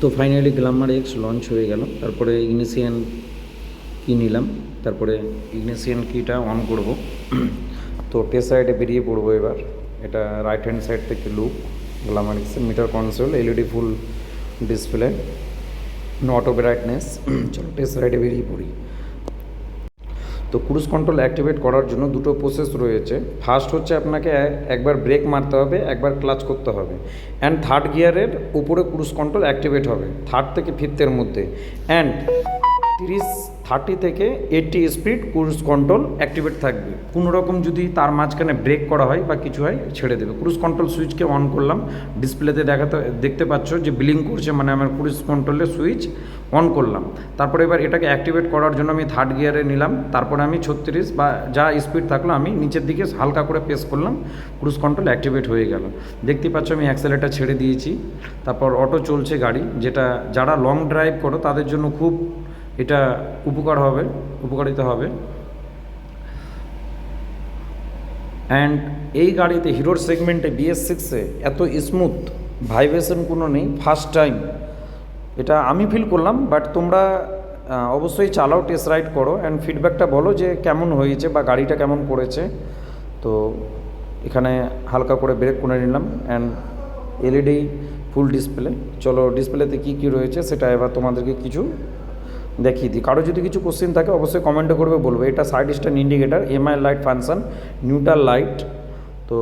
তো finally Glamour x launch হয়ে গেল। তারপরে ইগনিশিয়ান কি নিলাম, তারপরে ইগনিশিয়ান কিটা অন করব। তো টেস্ট সাইডে বেরিয়ে পড়বো এবার। এটা রাইট হ্যান্ড সাইড থেকে লুক গ্ল্যামার এক্সের metre console, LED full display, auto brightness. চলো টেস্ট সাইডে বেরিয়ে পড়ি। তো ক্রুজ কন্ট্রোল অ্যাক্টিভেট করার জন্য দুটো প্রসেস রয়েছে। ফার্স্ট হচ্ছে আপনাকে একবার ব্রেক মারতে হবে, একবার ক্লাচ করতে হবে, অ্যান্ড থার্ড গিয়ারের উপরে ক্রুজ কন্ট্রোল অ্যাক্টিভেট হবে থার্ড থেকে ফিফথের মধ্যে। অ্যান্ড 30 থেকে 80 স্পিড ক্রুজ কন্ট্রোল অ্যাক্টিভেট থাকবে। কোনো রকম যদি তার মাঝখানে ব্রেক করা হয় বা কিছু হয় ছেড়ে দেবে। ক্রুজ কন্ট্রোল সুইচকে অন করলাম, ডিসপ্লেতে দেখতে পাচ্ছ যে ব্লিং করছে, মানে আমার ক্রুজ কন্ট্রোলের সুইচ অন করলাম। তারপরে এবার এটাকে অ্যাক্টিভেট করার জন্য আমি থার্ড গিয়ারে নিলাম। তারপরে আমি 36 বা যা স্পিড থাকলো আমি নিচের দিকে হালকা করে প্রেস করলাম, ক্রুজ কন্ট্রোল অ্যাক্টিভেট হয়ে গেল। দেখতে পাচ্ছ আমি অ্যাক্সেলেটার ছেড়ে দিয়েছি। তারপর অটো চলছে গাড়ি, যেটা যারা লং ড্রাইভ করো তাদের জন্য খুব এটা উপকারিতা হবে। অ্যান্ড এই গাড়িতে হিরোর সেগমেন্টে BS6-এ এত স্মুথ ভাইব্রেশন কোনো নেই, ফার্স্ট টাইম এটা আমি ফিল করলাম। বাট তোমরা অবশ্যই চালাও, টেস্ট রাইড করো, অ্যান্ড ফিডব্যাকটা বলো যে কেমন হয়েছে বা গাড়িটা কেমন করেছে। তো এখানে হালকা করে ব্রেক করে নিলাম, অ্যান্ড এলইডি ফুল ডিসপ্লে। চলো ডিসপ্লেতে কী কী রয়েছে সেটা এবার তোমাদেরকে কিছু দেখিয়ে দিই। কারো যদি কিছু কোশ্চেন থাকে অবশ্যই কমেন্টে করবে, বলবে। এটা side stand indicator, MI light function, neutral light. তো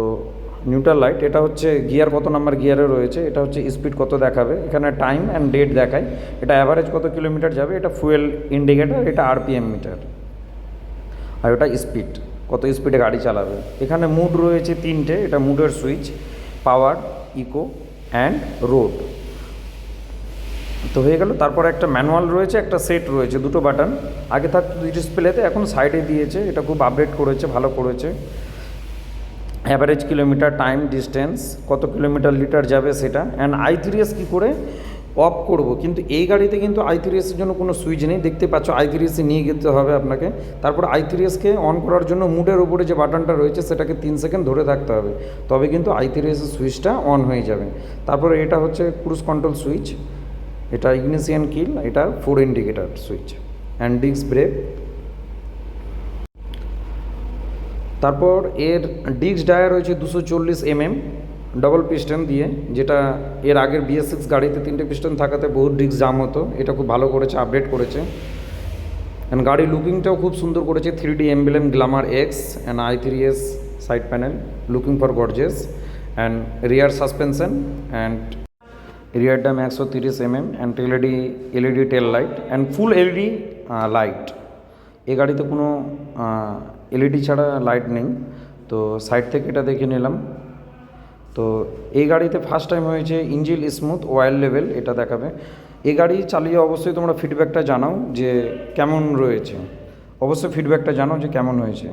নিউট্রাল লাইট এটা হচ্ছে গিয়ার কত নাম্বার গিয়ারে রয়েছে, এটা হচ্ছে স্পিড কত দেখাবে, এখানে টাইম অ্যান্ড ডেট দেখায়, এটা অ্যাভারেজ কত কিলোমিটার যাবে, এটা ফুয়েল ইন্ডিকেটার, এটা RPM মিটার, আর ওটা স্পিড কত স্পিডে গাড়ি চালাবে। এখানে মুড রয়েছে 3টে, এটা মুডের switch, power, eco and road. তো হয়ে গেল। তারপর একটা ম্যানুয়াল রয়েছে, একটা সেট রয়েছে, দুটো বাটন। আগে থাকতো ডিসপ্লেতে, এখন সাইডে দিয়েছে, এটা খুব আপডেট করেছে, ভালো করেছে। অ্যাভারেজ কিলোমিটার, টাইম, ডিস্টেন্স, কত কিলোমিটার লিটার যাবে সেটা। অ্যান্ড i3s কী করে অফ করব, কিন্তু এই গাড়িতে কিন্তু i3s-এর জন্য কোনো সুইচ নেই। দেখতে পাচ্ছ i3s-এ নিয়ে যেতে হবে আপনাকে। তারপর i3s-কে অন করার জন্য মুডের উপরে যে বাটনটা রয়েছে সেটাকে 3 সেকেন্ড ধরে থাকতে হবে, তবে কিন্তু i3s-এর সুইচটা অন হয়ে যাবে। তারপরে এটা হচ্ছে ক্রুজ কন্ট্রোল সুইচ, এটা ইগনিশিয়ান কিল, এটা 4 indicator switch, and disc brake. তারপর এর ডিস্ক ডায়া রয়েছে 240 mm ডবল পিস্টন দিয়ে, যেটা এর আগের BS6 গাড়িতে 3টে পিস্টন থাকাতে বহুত ডিস্ক জাম হতো। এটা খুব ভালো করেছে, আপডেট করেছে। অ্যান্ড গাড়ির লুকিংটাও খুব সুন্দর করেছে, 3D emblem glamour x and i3s side panel, looking for gorgeous. And rear suspension, and rear drum 130 mm, and LED tail light, and full LED light. এই গাড়িতে কোনো এলইডি ছাড়া লাইট নেই। তো সাইড থেকে এটা দেখে নিলাম। তো এই গাড়িতে ফার্স্ট টাইম হয়েছে ইঞ্জিন স্মুথ অয়েল লেভেল, এটা দেখাবে। এই গাড়ি চালিয়ে অবশ্যই তোমরা ফিডব্যাকটা জানাও যে কেমন রয়েছে, অবশ্যই ফিডব্যাকটা জানাও যে কেমন হয়েছে।